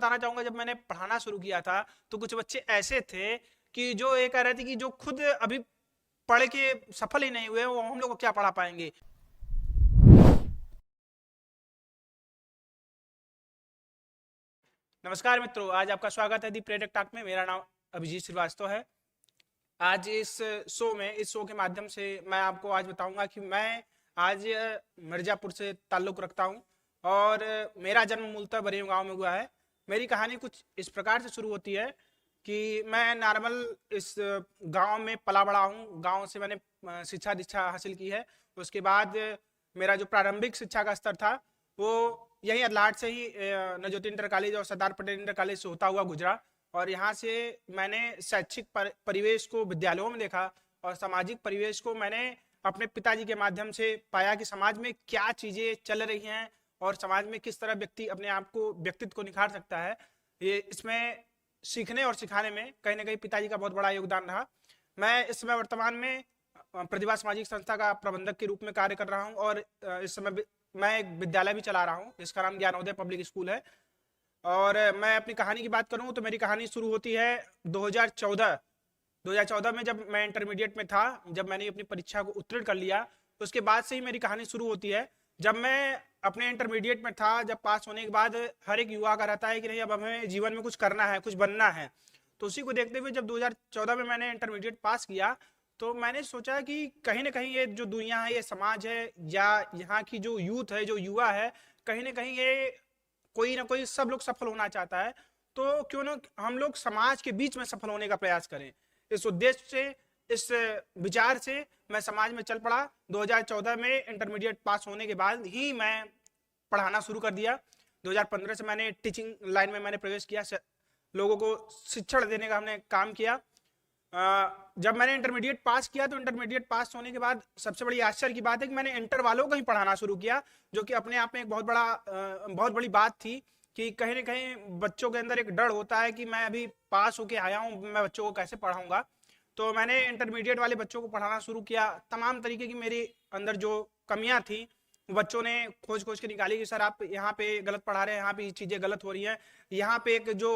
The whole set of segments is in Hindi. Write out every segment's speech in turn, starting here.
बताना चाहूंगा, जब मैंने पढ़ाना शुरू किया था तो कुछ बच्चे ऐसे थे कि जो ये कह रहे थे कि जो खुद अभी पढ़ के सफल ही नहीं हुए वो हम लोग को क्या पढ़ा पाएंगे। नमस्कार मित्रों, आज आपका स्वागत है दी प्रेरक टॉक में। मेरा नाम अभिजीत श्रीवास्तव है। आज इस शो के माध्यम से मैं आपको आज बताऊंगा कि मैं आज मिर्जापुर से ताल्लुक़ रखता हूं और मेरा जन्म मूलतः बरेऊ गांव में हुआ है। मेरी कहानी कुछ इस प्रकार से शुरू होती है कि मैं नॉर्मल इस गांव में पला बड़ा हूं। गांव से मैंने शिक्षा दीक्षा हासिल की है। उसके बाद मेरा जो प्रारंभिक शिक्षा का स्तर था वो यही अदलाट से ही नजोत इंटर कॉलेज और सरदार पटेल इंटर कॉलेज से होता हुआ गुजरा। और यहाँ से मैंने शैक्षिक परिवेश को विद्यालयों में देखा और सामाजिक परिवेश को मैंने अपने पिताजी के माध्यम से पाया कि समाज में क्या चीज़ें चल रही हैं और समाज में किस तरह व्यक्ति अपने आप को व्यक्तित्व को निखार सकता है। ये इसमें सीखने और सिखाने में कहीं ना कहीं पिताजी का बहुत बड़ा योगदान रहा। मैं इस समय वर्तमान में प्रतिभा सामाजिक संस्था का प्रबंधक के रूप में कार्य कर रहा हूँ और इस समय मैं एक विद्यालय भी चला रहा हूँ जिसका नाम ज्ञानोदय पब्लिक स्कूल है। और मैं अपनी कहानी की बात करूं तो मेरी कहानी शुरू होती है 2014 में, जब मैं इंटरमीडिएट में था। जब मैंने अपनी परीक्षा को उत्तीर्ण कर लिया तो उसके बाद से ही मेरी कहानी शुरू होती है। जब मैं अपने इंटरमीडिएट में था, जब पास होने के बाद हर एक युवा का रहता है कि नहीं अब हमें जीवन में कुछ करना है, कुछ बनना है। तो उसी को देखते हुए जब 2014 में मैंने इंटरमीडिएट पास किया तो मैंने सोचा कि कहीं ना कहीं ये जो दुनिया है, ये समाज है या यहाँ की जो यूथ है, जो युवा है, कहीं ना कहीं ये कोई ना कोई सब लोग सफल होना चाहता है। तो क्यों ना हम लोग समाज के बीच में सफल होने का प्रयास करें। इस उद्देश्य से, इस विचार से मैं समाज में चल पड़ा। 2014 में इंटरमीडिएट पास होने के बाद ही मैं पढ़ाना शुरू कर दिया। 2015 से मैंने टीचिंग लाइन में मैंने प्रवेश किया। लोगों को शिक्षण देने का हमने काम किया। जब मैंने इंटरमीडिएट पास किया तो इंटरमीडिएट पास होने के बाद सबसे बड़ी आश्चर्य की बात है कि मैंने इंटर वालों को ही पढ़ाना शुरू किया, जो कि अपने आप में एक बहुत बड़ी बात थी कि कहीं ना कहीं बच्चों के अंदर एक डर होता है कि मैं अभी पास होके आया हूँ, मैं बच्चों को कैसे पढ़ाऊंगा। तो मैंने इंटरमीडिएट वाले बच्चों को पढ़ाना शुरू किया। तमाम तरीके की मेरे अंदर जो कमियां थी बच्चों ने खोज खोज के निकाली कि सर आप यहाँ पे गलत पढ़ा रहे हैं, यहाँ पे ये चीज़ें गलत हो रही हैं, यहाँ पे एक जो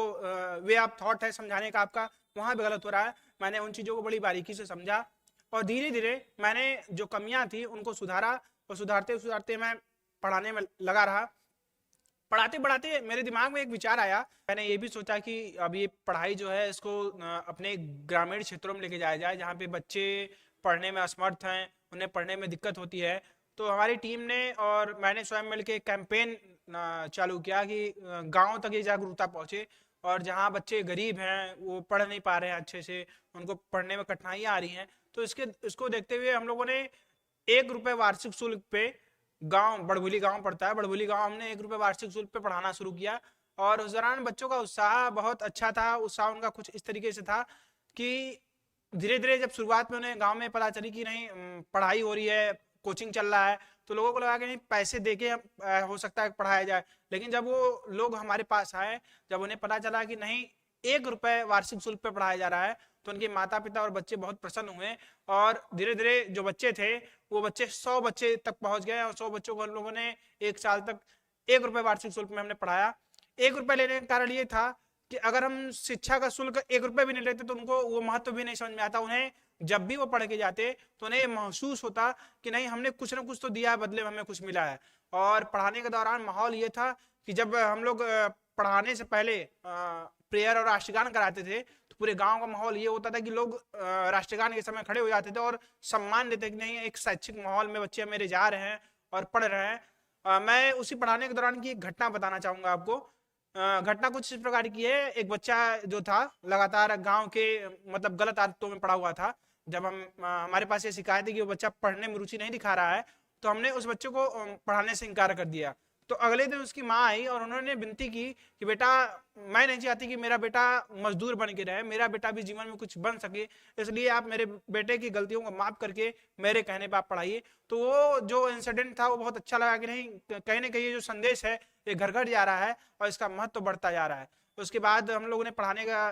वे ऑफ थॉट है समझाने का आपका, वहाँ पे गलत हो रहा है। मैंने उन चीज़ों को बड़ी बारीकी से समझा और धीरे धीरे मैंने जो कमियां थी उनको सुधारा और सुधारते सुधारते मैं पढ़ाने में लगा रहा। पढ़ाते पढ़ाते मेरे दिमाग में एक विचार आया। मैंने ये भी सोचा कि अब ये पढ़ाई जो है इसको अपने ग्रामीण क्षेत्रों में लेके जाया जाए, जहाँ पे बच्चे पढ़ने में असमर्थ हैं, उन्हें पढ़ने में दिक्कत होती है। तो हमारी टीम ने और मैंने स्वयं मिलकर एक कैंपेन चालू किया कि गाँव तक ये जागरूकता पहुँचे और जहाँ बच्चे गरीब हैं, वो पढ़ नहीं पा रहे हैं अच्छे से, उनको पढ़ने में कठिनाइयाँ आ रही हैं, तो इसको देखते हुए हम लोगों ने 1 रुपये वार्षिक शुल्क पे, गांव बड़भुली गांव पड़ता है, बड़भुली गांव, हमने 1 रुपये वार्षिक शुल्क पे पढ़ाना शुरू किया। और उस दौरान बच्चों का उत्साह बहुत अच्छा था। उत्साह उनका कुछ इस तरीके से था कि धीरे धीरे जब शुरुआत में उन्हें गांव में पता चली कि नहीं पढ़ाई हो रही है, कोचिंग चल रहा है, तो लोगों को लगा कि नहीं पैसे दे के हो सकता है पढ़ाया जाए। लेकिन जब वो लोग हमारे पास आए, जब उन्हें पता चला कि नहीं 1 रुपये वार्षिक शुल्क पे पढ़ाया जा रहा है, तो उनके माता पिता और बच्चे बहुत प्रसन्न हुए। और धीरे धीरे जो बच्चे थे वो बच्चे 100 बच्चे तक पहुंच गए और 100 बच्चों को हम लोगों ने 1 साल तक 1 रुपये वार्षिक शुल्क में हमने पढ़ाया। 1 रुपये लेने का कारण ये था कि अगर हम शिक्षा का शुल्क 1 रुपये भी नहीं लेते तो उनको वो महत्व भी नहीं समझ में आता। उन्हें जब भी वो पढ़ के जाते तो उन्हें महसूस होता कि नहीं हमने कुछ ना कुछ तो दिया है, बदले में हमें कुछ मिला है। और पढ़ाने के दौरान माहौल ये था कि जब हम लोग पढ़ाने से पहले प्रेयर और राष्ट्रगान कराते थे तो पूरे गांव का माहौल ये होता था कि लोग राष्ट्रगान के समय खड़े हो जाते थे और सम्मान देते कि नहीं एक शैक्षिक माहौल में बच्चे मेरे जा रहे हैं और पढ़ रहे हैं। मैं उसी पढ़ाने के दौरान की एक घटना बताना चाहूंगा आपको। घटना कुछ इस प्रकार की है। एक बच्चा जो था लगातार गांव के मतलब गलत आदतों में पड़ा हुआ था। जब हमारे पास ये शिकायत है कि वो बच्चा पढ़ने में रुचि नहीं दिखा रहा है तो हमने उस बच्चे को पढ़ाने से इनकार कर दिया। तो अगले दिन उसकी माँ आई और उन्होंने विनती की कि बेटा मैं नहीं चाहती कि मेरा बेटा मजदूर बन के रहे, मेरा बेटा भी जीवन में कुछ बन सके, इसलिए आप मेरे बेटे की गलतियों को माफ करके मेरे कहने पर आप पढ़ाइए। तो वो जो इंसिडेंट था वो बहुत अच्छा लगा कि नहीं कहीं ना कहीं ये जो संदेश है ये घर घर जा रहा है और इसका महत्व बढ़ता जा रहा है। उसके बाद हम लोगों ने पढ़ाने का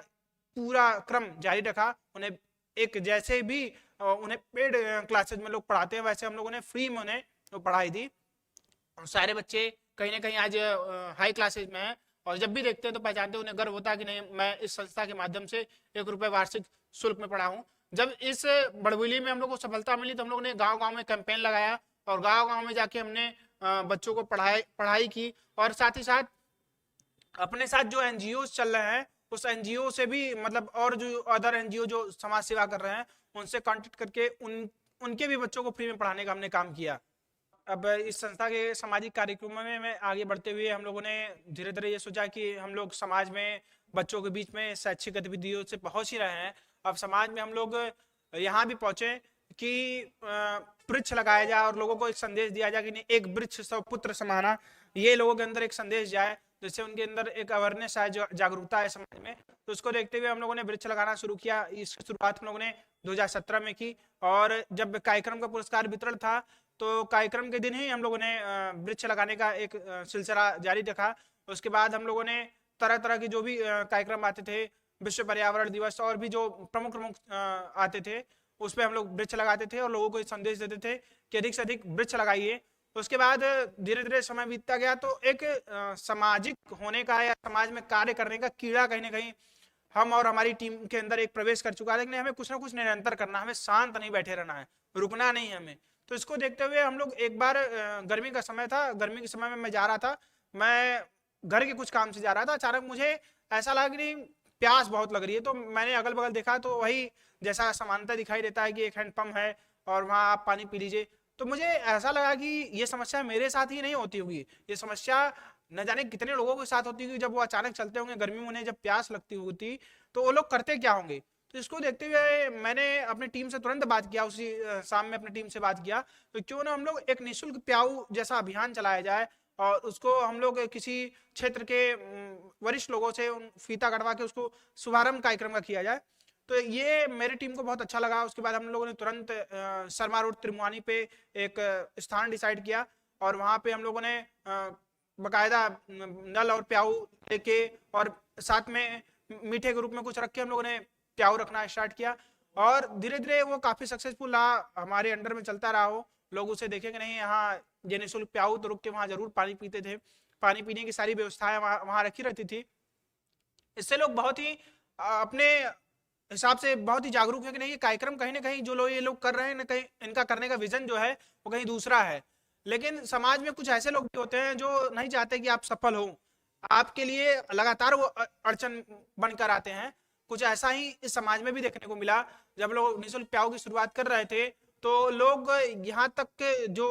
पूरा क्रम जारी रखा। उन्हें एक जैसे भी उन्हें पेड क्लासेज में लोग पढ़ाते हैं वैसे हम लोगों ने फ्री में उन्हें पढ़ाई दी। सारे बच्चे कहीं ना कहीं आज हाई क्लासेज में हैं और जब भी देखते हैं तो पहचानते हैं, उन्हें गर्व होता है कि नहीं मैं इस संस्था के माध्यम से 1 रुपए वार्षिक शुल्क में पढ़ा हूँ। जब इस बड़बोली में हम लोग को सफलता मिली तो हम लोग ने गांव गांव में कैंपेन लगाया और गांव गांव में जाके हमने बच्चों को पढ़ाई की, और साथ ही साथ अपने साथ जो एनजीओ चल रहे हैं उस एनजीओ से भी मतलब और जो अदर एनजीओ जो समाज सेवा कर रहे हैं उनसे कांटेक्ट करके उनके भी बच्चों को फ्री में पढ़ाने का हमने काम किया। अब इस संस्था के सामाजिक कार्यक्रमों में आगे बढ़ते हुए हम लोगों ने धीरे धीरे ये सोचा कि हम लोग समाज में बच्चों के बीच में शैक्षिक गतिविधियों से पहुंच ही रहे हैं, अब समाज में हम लोग यहाँ भी पहुंचे कि वृक्ष लगाया जाए और लोगों को एक संदेश दिया जाए कि नहीं एक वृक्ष सौ पुत्र समाना, ये लोगों के अंदर एक संदेश जाए जिससे उनके अंदर एक अवेयरनेस है, जागरूकता है समाज में। तो उसको देखते हुए हम लोगों ने वृक्ष लगाना शुरू किया। इसकी शुरुआत हम लोगों ने 2017 में की, और जब कार्यक्रम का पुरस्कार वितरण था तो कार्यक्रम के दिन ही हम लोगों ने वृक्ष लगाने का एक सिलसिला जारी रखा। उसके बाद हम लोगों ने तरह तरह के जो भी कार्यक्रम आते थे, विश्व पर्यावरण दिवस और भी जो प्रमुख प्रमुख आते थे उस पर हम लोग वृक्ष लगाते थे और लोगों को संदेश देते थे कि अधिक से अधिक वृक्ष लगाइए। उसके बाद धीरे धीरे समय बीतता गया तो एक सामाजिक होने का या समाज में कार्य करने का कीड़ा कहीं ना कहीं हम और हमारी टीम के अंदर एक प्रवेश कर चुका है। लेकिन हमें कुछ ना कुछ निरंतर करना, हमें शांत नहीं बैठे रहना है, रुकना नहीं है हमें। तो इसको देखते हुए हम लोग एक बार गर्मी का समय था, गर्मी के समय में मैं जा रहा था, मैं घर के कुछ काम से जा रहा था, अचानक मुझे ऐसा लगा कि प्यास बहुत लग रही है। तो मैंने अगल बगल देखा तो वही जैसा समानता दिखाई देता है कि एक हैंडपंप है और वहाँ आप पानी पी लीजिए। तो मुझे ऐसा लगा कि ये समस्या मेरे साथ ही नहीं होती होगी, ये समस्या न जाने कितने लोगों के साथ होती होगी। जब वो अचानक चलते होंगे गर्मी में, उन्हें जब प्यास लगती होती तो वो लोग करते क्या होंगे। तो इसको देखते हुए मैंने अपनी टीम से तुरंत बात किया, उसी शाम में अपनी टीम से बात किया तो क्यों ना हम लोग एक निःशुल्क प्याऊ जैसा अभियान चलाया जाए और उसको हम लोग किसी क्षेत्र के वरिष्ठ लोगों से फीता कटवा के उसको शुभारंभ कार्यक्रम का किया जाए। तो ये मेरी टीम को बहुत अच्छा लगा। उसके बाद हम लोगों ने तुरंत शर्मा रोड त्रिमुहानी पे एक स्थान डिसाइड किया और वहाँ पे हम लोगों ने बकायदा नल और प्याऊ लेके और साथ में मीठे के रूप में कुछ रख के हम लोगों ने प्याऊ रखना स्टार्ट किया और धीरे धीरे वो काफी सक्सेसफुल रहा, हमारे अंडर में चलता रहा। हो लोग उसे देखे कि नहीं यहाँ ये निःशुल्क प्याऊ तो रुक के वहाँ जरूर पानी पीते थे, पानी पीने की सारी व्यवस्थाएं वहाँ रखी रहती थी। इससे लोग बहुत ही अपने हिसाब से बहुत ही जागरूक है कि नहीं ये कार्यक्रम कहीं ना कहीं जो लोग ये लोग कर रहे हैं ना, कहीं इनका करने का विजन जो है वो कहीं दूसरा है। लेकिन समाज में कुछ ऐसे लोग भी होते हैं जो नहीं चाहते कि आप सफल हो, आपके लिए लगातार वो अड़चन बनकर आते हैं। कुछ ऐसा ही इस समाज में भी देखने को मिला। जब लोग निःशुल्क प्याऊ की शुरुआत कर रहे थे तो लोग यहाँ तक के जो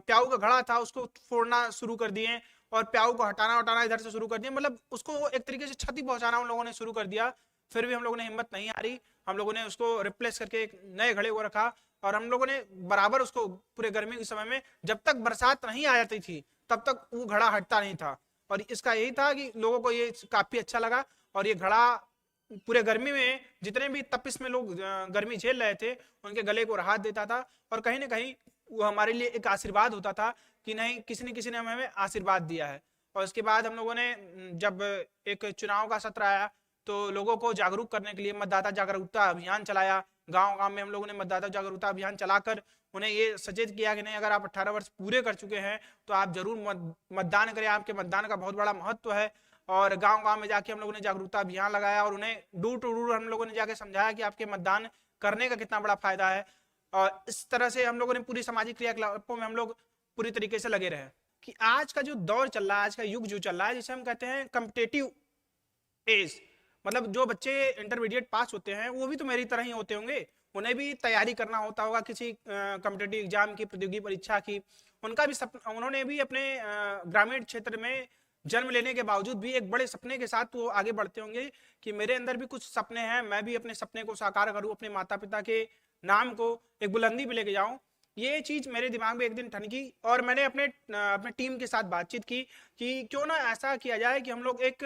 प्याऊ का घड़ा था उसको फोड़ना शुरू कर दिए और प्याऊ को हटाना इधर से शुरू कर दिया, मतलब उसको एक तरीके से क्षति पहुंचाना उन लोगों ने शुरू कर दिया। फिर भी हम लोगों ने हिम्मत नहीं हारी, हम लोगों ने उसको रिप्लेस करके एक नए घड़े को रखा और हम लोगों ने बराबर उसको पूरे गर्मी के समय में जब तक बरसात नहीं आ जाती थी तब तक वो घड़ा हटता नहीं था। और इसका यही था कि लोगों को ये काफी अच्छा लगा और ये घड़ा पूरे गर्मी में जितने भी तपिश में लोग गर्मी झेल रहे थे उनके गले को राहत देता था और कहीं ना कहीं वो हमारे लिए एक आशीर्वाद होता था कि नहीं किसी ने हमें आशीर्वाद दिया है। और उसके बाद हम लोगों ने जब एक चुनाव का सत्र आया तो लोगों को जागरूक करने के लिए मतदाता जागरूकता अभियान चलाया। गांव गांव में हम लोगों ने मतदाता जागरूकता अभियान चलाकर उन्हें ये सचेत किया कि नहीं अगर आप 18 वर्ष पूरे कर चुके हैं तो आप जरूर मतदान करें, आपके मतदान का बहुत बड़ा महत्व है। और गांव गांव में जाके हम लोगों ने जागरूकता अभियान लगाया और उन्हें डोर टू डोर हम लोगों ने जाके समझाया कि आपके मतदान करने का कितना बड़ा फायदा है। और इस तरह से हम लोगों ने पूरी सामाजिक क्रियाकलापों में हम लोग पूरी तरीके से लगे रहे। कि आज का जो दौर चल रहा है, आज का युग जो चल रहा है जिसे हम कहते हैं कॉम्पिटिटिव एज, मतलब जो बच्चे इंटरमीडिएट पास होते हैं वो भी तो मेरी तरह ही होते होंगे, उन्हें भी तैयारी करना होता होगा किसी कॉम्पिटिटिव एग्जाम की, प्रतियोगी परीक्षा की। उनका भी उन्होंने भी अपने ग्रामीण क्षेत्र में जन्म लेने के बावजूद भी एक बड़े सपने के साथ वो आगे बढ़ते होंगे कि मेरे अंदर भी कुछ सपने हैं, मैं भी अपने सपने को साकार करूं, अपने माता पिता के नाम को एक बुलंदी पे लेके जाऊं। ये चीज मेरे दिमाग में एक दिन ठनकी और मैंने अपने टीम के साथ बातचीत की कि क्यों ना ऐसा किया जाए कि हम लोग एक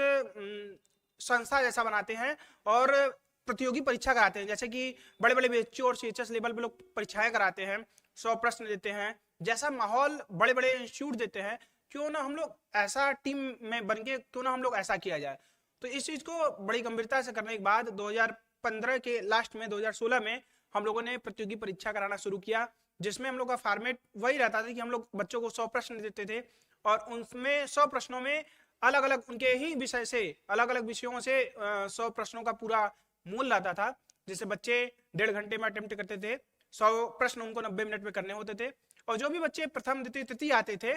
संस्था जैसा बनाते हैं और प्रतियोगी परीक्षा कराते हैं। जैसे कि बड़े बड़े बीएचयू और सीएचएस लेवल पे लोग परीक्षाएं कराते हैं, 100 प्रश्न देते हैं, जैसा माहौल बड़े बड़े इंस्टीट्यूट देते हैं, क्यों ना हम लोग ऐसा टीम में बन के क्यों ना हम लोग ऐसा किया जाए। तो इस चीज को बड़ी गंभीरता से करने के बाद 2015 के लास्ट में 2016 में हम लोगों ने प्रतियोगी परीक्षा कराना शुरू किया, जिसमें हम लोग का फॉर्मेट वही रहता था कि हम लोग बच्चों को 100 प्रश्न देते थे और उनमें 100 प्रश्नों में अलग अलग उनके ही विषय से, अलग अलग विषयों से 100 प्रश्नों का पूरा मूल रहता था, जिसे बच्चे 1.5 घंटे में अटेम्प्ट करते थे। 100 प्रश्न उनको 90 मिनट में करने होते थे। और जो भी बच्चे प्रथम द्वितीय तृतीय आते थे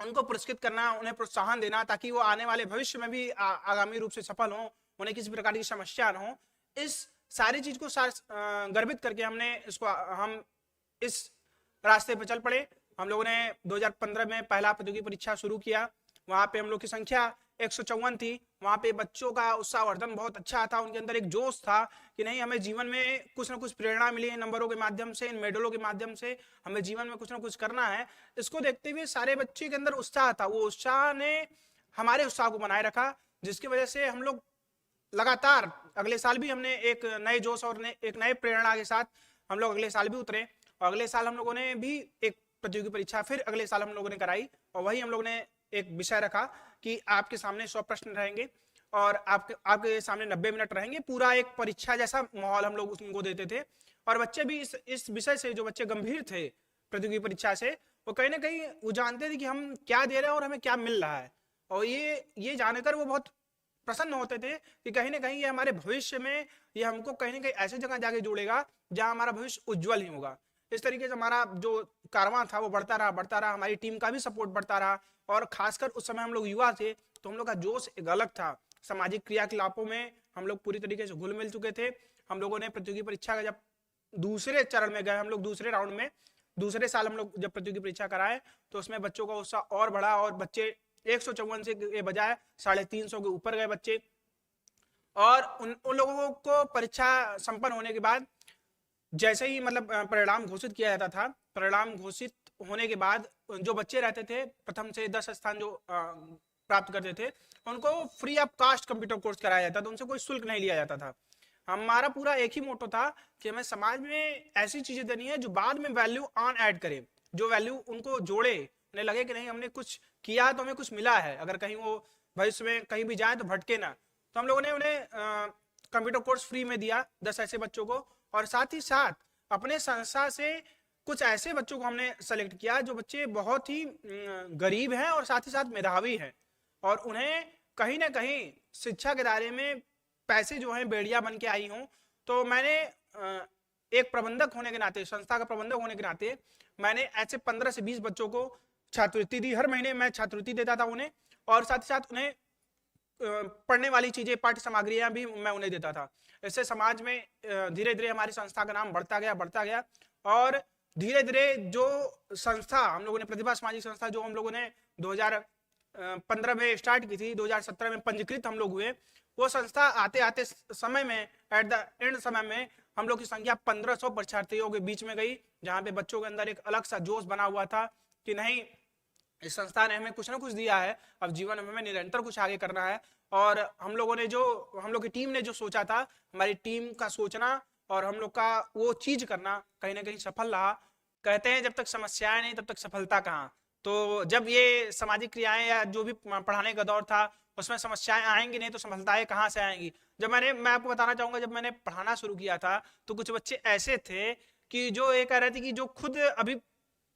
उनको पुरस्कृत करना, उन्हें प्रोत्साहन देना, ताकि वो आने वाले भविष्य में भी आगामी रूप से सफल हों, उन्हें किसी प्रकार की समस्या न हो। इस सारी चीज को गर्भित करके हम इस रास्ते पर चल पड़े। हम लोगों ने 2015 में पहला प्रतियोगी परीक्षा शुरू किया। वहां पे हम लोग की संख्या 154 थी। वहां पे बच्चों का उत्साहवर्धन बहुत अच्छा था, उनके अंदर एक जोश था कि नहीं, हमें जीवन में कुछ ना कुछ प्रेरणा मिली है नंबरों के माध्यम से, इन मेडलों के माध्यम से हमें जीवन में कुछ ना कुछ करना है। इसको देखते हुए सारे बच्चे के अंदर उत्साह था। वो उत्साह ने हमारे उत्साह को बनाए रखा, जिसकी वजह से हम लोग लगातार अगले साल भी हमने एक नए जोश और एक नए प्रेरणा के साथ हम लोग अगले साल भी उतरे। और अगले साल हम लोगों ने भी एक प्रतियोगी परीक्षा फिर अगले साल हम लोगों ने कराई। और वही हम लोगों ने एक विषय रखा कि आपके सामने 100 प्रश्न रहेंगे और आपके सामने 90 मिनट रहेंगे। पूरा एक परीक्षा जैसा माहौल हम लोग उनको देते थे। और बच्चे भी इस विषय से, जो बच्चे गंभीर थे प्रतियोगी परीक्षा से, वो कहीं ना कहीं वो जानते थे कि हम क्या दे रहे हैं और हमें क्या मिल रहा है। और ये जानकर वो बहुत प्रसन्न होते थे कि कहीं ना कहीं ये हमारे भविष्य में, ये हमको कहीं ना कहीं ऐसी जगह जाके जोड़ेगा जहां हमारा भविष्य उज्जवल ही होगा। इस तरीके से हमारा जो कारवां था वो बढ़ता रहा। हमारी टीम का भी सपोर्ट बढ़ता रहा। और खासकर उस समय हम लोग युवा थे, तो हम लोग का जोश एक अलग था। सामाजिक क्रियाकलापों में हम लोग पूरी तरीके से घुल मिल चुके थे। हम लोगों ने प्रतियोगी परीक्षा का जब दूसरे चरण में गए, हम लोग दूसरे राउंड में, दूसरे साल हम लोग जब प्रतियोगी परीक्षा कराए, तो उसमें बच्चों का उत्साह और बढ़ा और बच्चे 154 से के बजाय 350 के ऊपर गए बच्चे। और उन लोगों को परीक्षा संपन्न होने के बाद जैसे ही मतलब परिणाम घोषित किया जाता था, परिणाम घोषित होने के बाद जो बच्चे रहते थे प्रथम से 10 स्थान जो प्राप्त करते थे, उनको free of cost computer course कराया जाता था। उनसे कोई शुल्क नहीं लिया जाता था। हमारा पूरा एक ही मोटो था कि हमें समाज में ऐसी चीजें देनी है जो बाद में वैल्यू ऑन ऐड करे, जो वैल्यू उनको जोड़े, उन्हें लगे कि नहीं, हमने कुछ किया तो हमें कुछ मिला है, अगर कहीं वो भविष्य में कहीं भी जाए तो भटके ना। तो हम लोगों ने उन्हें कंप्यूटर कोर्स फ्री में दिया 10 ऐसे बच्चों को। और साथ ही साथ अपने संस्था से कुछ ऐसे बच्चों को हमने सेलेक्ट किया जो बच्चे बहुत ही गरीब हैं और साथ ही साथ मेधावी हैं, और उन्हें कहीं ना कहीं शिक्षा के दायरे में पैसे जो हैं बेड़िया बन के आई हूँ। तो मैंने एक प्रबंधक होने के नाते, संस्था का प्रबंधक होने के नाते, मैंने ऐसे 15 से 20 बच्चों को छात्रवृत्ति दी। हर महीने मैं छात्रवृत्ति देता था उन्हें, और साथ ही साथ उन्हें पढ़ने वाली चीजें, पाठ्य सामग्रियां भी मैं उन्हें देता था। इससे समाज में धीरे धीरे हमारी संस्था का नाम बढ़ता गया। और धीरे धीरे जो संस्था हम लोगों ने, प्रतिभा सामाजिक संस्था, जो हम लोगों ने 2015 में स्टार्ट की थी, 2017 में पंजीकृत हम लोग हुए, वो संस्था आते आते समय में, एट द एंड समय में, हम लोग की संख्या 1500 परीक्षार्थियों के बीच में गई, जहाँ पे बच्चों के अंदर एक अलग सा जोश बना हुआ था कि नहीं, इस संस्था ने हमें कुछ ना कुछ दिया है, अब जीवन में हमें निरंतर कुछ आगे करना है। और हम लोग की टीम ने जो सोचा था, हमारी टीम का सोचना और हम लोग का वो चीज करना कहीं ना कहीं सफल रहा। कहते हैं जब तक समस्याएं नहीं तब तक सफलता कहाँ। तो जब ये सामाजिक क्रियाएं या जो भी पढ़ाने का दौर था, उसमें समस्याएं आएंगी नहीं तो सफलताएं कहाँ से आएंगी। मैं आपको बताना चाहूंगा, जब मैंने पढ़ाना शुरू किया था तो कुछ बच्चे ऐसे थे कि जो ये कह रहे थे कि जो खुद अभी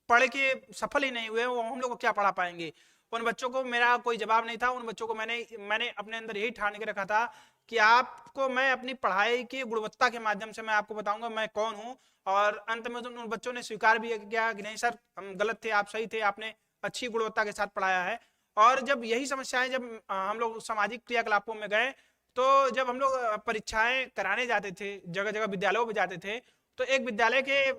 पढ़ के सफल ही नहीं हुए, वो हम लोग को क्या पढ़ा पाएंगे। उन बच्चों को मेरा कोई जवाब नहीं था। उन बच्चों को मैंने अपने अंदर यही ठान के रखा था कि आपको मैं अपनी पढ़ाई की गुणवत्ता के माध्यम से मैं आपको बताऊंगा मैं कौन हूं। और अंत में उन बच्चों ने स्वीकार भी किया कि नहीं सर, हम गलत थे, आप सही थे, आपने अच्छी गुणवत्ता के साथ पढ़ाया है। और जब यही समस्याएं, जब हम लोग सामाजिक क्रियाकलापों में गए, तो जब हम लोग परीक्षाएं कराने जाते थे, जगह जगह विद्यालयों में जाते थे, तो एक विद्यालय के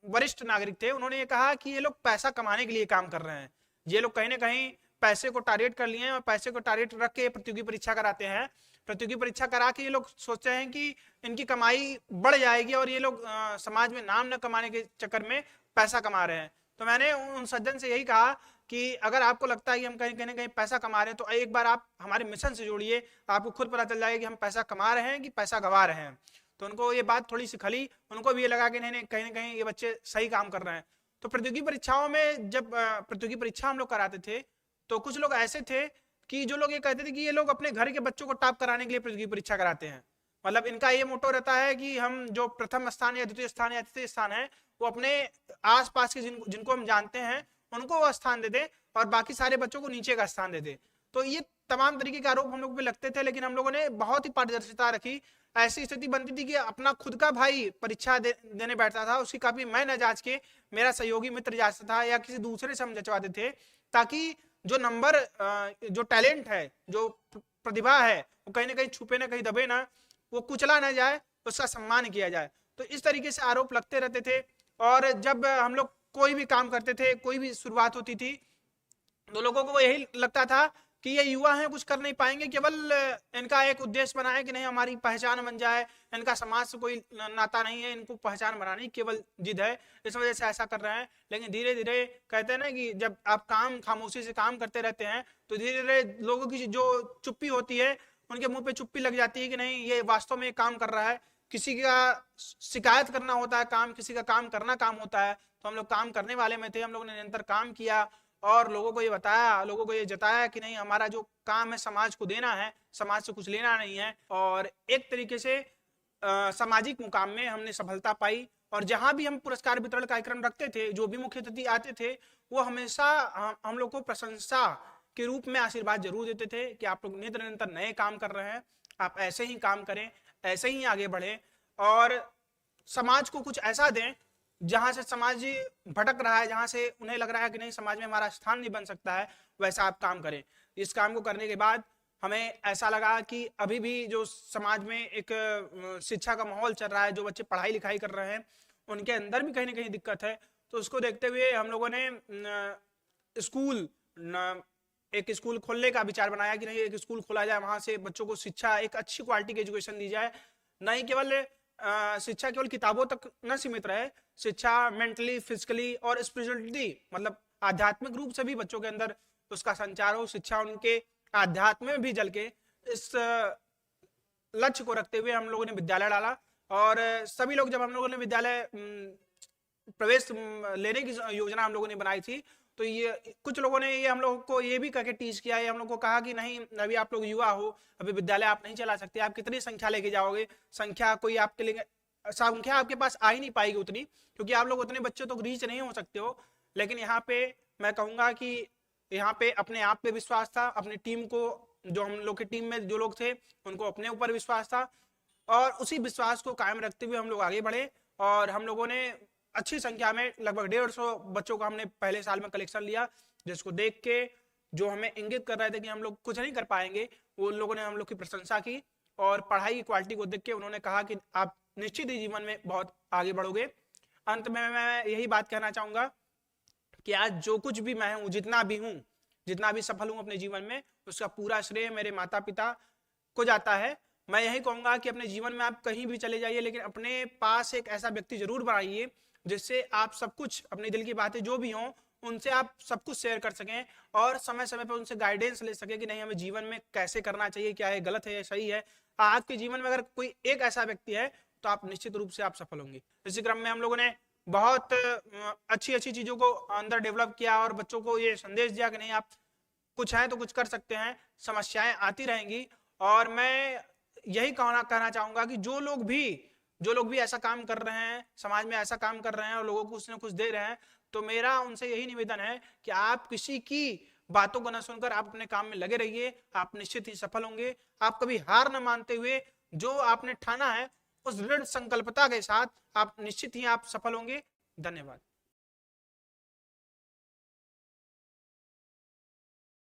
वरिष्ठ नागरिक थे, उन्होंने ये कहा कि ये लोग पैसा कमाने के लिए काम कर रहे हैं, ये लोग कहीं ना कहीं पैसे को टारगेट कर लिए हैं और पैसे को टारगेट रख के प्रतियोगी परीक्षा कराते हैं। प्रतियोगी परीक्षा करा के ये लोग सोचते हैं कि इनकी कमाई बढ़ जाएगी और ये लोग समाज में नाम न कमाने के चक्कर में पैसा कमा रहे हैं। तो मैंने उन सज्जन से यही कहा कि अगर आपको लगता है कि हम कहीं कहीं पैसा कमा रहे हैं, तो एक बार आप हमारे मिशन से जोड़िए, आपको खुद पता चल जाएगा कि हम पैसा कमा रहे हैं कि पैसा गवा रहे हैं। तो उनको ये बात थोड़ी सी खली, उनको भी ये लगा कि नहीं, कहीं ना कहीं ये बच्चे सही काम कर रहे हैं। तो प्रतियोगी परीक्षाओं में जब प्रतियोगी परीक्षा हम लोग कराते थे, तो कुछ लोग ऐसे थे कि जो लोग ये कहते थे कि ये लोग अपने घर के बच्चों को टॉप कराने के लिए प्रतियोगी परीक्षा कराते हैं। मतलब इनका ये मोटो रहता है कि हम जो प्रथम स्थान या द्वितीय स्थान या तृतीय स्थान है, वो अपने आसपास के जिनको हम जानते हैं उनको वो स्थान दे दे और बाकी सारे बच्चों को नीचे का स्थान दे दे। तो ये तमाम तरीके के आरोप हम लोग पे लगते थे, लेकिन हम लोगों ने बहुत ही पारदर्शिता रखी। ऐसी स्थिति बनती थी कि अपना खुद का भाई परीक्षा देने बैठता था, उसकी कॉपी मैं न जांच के मेरा सहयोगी मित्र जांचता था या किसी दूसरे से हम जचवाते थे, ताकि जो नंबर जो टैलेंट है, जो प्रतिभा है, वो कहीं ना कहीं छुपे ना कहीं दबे ना, वो कुचला ना जाए, उसका सम्मान किया जाए। तो इस तरीके से आरोप लगते रहते थे। और जब हम लोग कोई भी काम करते थे, कोई भी शुरुआत होती थी, तो लोगों को यही लगता था कि ये युवा हैं, कुछ कर नहीं पाएंगे, केवल इनका एक उद्देश्य बना है कि नहीं हमारी पहचान बन जाए, इनका समाज से कोई नाता नहीं है, इनको पहचान बनानी केवल जिद है, इस वजह से ऐसा कर रहे हैं। लेकिन धीरे धीरे कहते हैं ना कि जब आप काम खामोशी से काम करते रहते हैं, तो धीरे धीरे लोगों की जो चुप्पी होती है, उनके मुंह पे चुप्पी लग जाती है कि नहीं ये वास्तव में काम कर रहा है। किसी का शिकायत करना होता है काम, किसी का काम करना काम होता है। तो हम लोग काम करने वाले में थे, हम लोगों ने निरंतर काम किया और लोगों को ये बताया, लोगों को ये जताया कि नहीं हमारा जो काम है समाज को देना है, समाज से कुछ लेना नहीं है। और एक तरीके से सामाजिक मुकाम में हमने सफलता पाई। और जहां भी हम पुरस्कार वितरण कार्यक्रम रखते थे, जो भी मुख्य अतिथि आते थे, वो हमेशा हम लोग को प्रशंसा के रूप में आशीर्वाद जरूर देते थे कि आप लोग निरंतर नए काम कर रहे हैं, आप ऐसे ही काम करें, ऐसे ही आगे बढ़े और समाज को कुछ ऐसा दें जहां से समाज भटक रहा है, जहां से उन्हें लग रहा है कि नहीं समाज में हमारा स्थान नहीं बन सकता है, वैसा आप काम करें। इस काम को करने के बाद हमें ऐसा लगा कि अभी भी जो समाज में एक शिक्षा का माहौल चल रहा है, जो बच्चे पढ़ाई लिखाई कर रहे हैं, उनके अंदर भी कहीं ना कहीं दिक्कत है। तो उसको देखते हुए हम लोगों ने स्कूल एक स्कूल खोलने का विचार बनाया कि नहीं एक स्कूल खोला जाए, वहां से बच्चों को शिक्षा, एक अच्छी क्वालिटी की एजुकेशन दी जाए। नहीं केवल शिक्षा केवल किताबों तक न सीमित रहे, शिक्षा मेंटली, फिजिकली और स्पिरिचुअलिटी, मतलब आध्यात्मिक रूप से भी बच्चों के अंदर उसका संचार हो। शिक्षा उनके आध्यात्म में भी जल के, इस लक्ष्य को रखते हुए हम लोगों ने विद्यालय डाला। और सभी लोग, जब हम लोगों ने विद्यालय प्रवेश लेने की योजना हम लोगों ने बनाई थी, तो ये कुछ लोगों ने ये हम लोगों को ये भी करके टीच किया है, हम लोग को कहा कि नहीं अभी आप लोग युवा हो, अभी विद्यालय आप नहीं चला सकते, आप कितनी संख्या लेके जाओगे, संख्या कोई आपके लिए संख्या आपके पास आ ही नहीं पाएगी उतनी, क्योंकि आप लोग उतने बच्चों तक रीच नहीं हो सकते हो। लेकिन यहाँ पे मैं कहूँगा कि यहाँ पे अपने आप पे विश्वास था, अपनी टीम को, जो हम लोग की टीम में जो लोग थे उनको अपने ऊपर विश्वास था, और उसी विश्वास को कायम रखते हुए हम लोग आगे बढ़े। और हम लोगों ने अच्छी संख्या में लगभग 150 बच्चों का हमने पहले साल में कलेक्शन लिया, जिसको देख के जो हमें इंगित कर रहे थे कि हम लोग कुछ नहीं कर पाएंगे, वो लोगों ने हम लोग की प्रशंसा की। और पढ़ाई की क्वालिटी को देख के उन्होंने कहा कि आप निश्चित ही जीवन में बहुत आगे बढ़ोगे। अंत में मैं यही बात कहना चाहूंगा कि आज जो कुछ भी मैं हूँ, जितना भी सफल हूँ अपने जीवन में, उसका पूरा श्रेय मेरे माता पिता को जाता है। मैं यही कहूंगा कि अपने जीवन में आप कहीं भी चले जाइए, लेकिन अपने पास एक ऐसा व्यक्ति जरूर बनाइए जिससे आप सब कुछ, अपने दिल की बातें जो भी हों, उनसे आप सब कुछ शेयर कर सकें और समय समय पर उनसे गाइडेंस ले सकें कि नहीं हमें जीवन में कैसे करना चाहिए, क्या है गलत है या सही है। आपके जीवन में अगर कोई एक ऐसा व्यक्ति है तो आप निश्चित रूप से आप सफल होंगे। इसी क्रम में हम लोगों ने बहुत अच्छी अच्छी चीजों को अंदर डेवलप किया और बच्चों को ये संदेश दिया कि नहीं आप कुछ है तो कुछ कर सकते हैं, समस्याएं आती रहेंगी। और मैं यही कहना चाहूंगा कि जो लोग भी ऐसा काम कर रहे हैं, समाज में ऐसा काम कर रहे हैं और लोगों को कुछ न कुछ दे रहे हैं, तो मेरा उनसे यही निवेदन है कि आप किसी की बातों को न सुनकर आप अपने काम में लगे रहिए, आप निश्चित ही सफल होंगे। आप कभी हार न मानते हुए जो आपने ठाना है उस दृढ़ संकल्पता के साथ आप निश्चित ही आप सफल होंगे। धन्यवाद।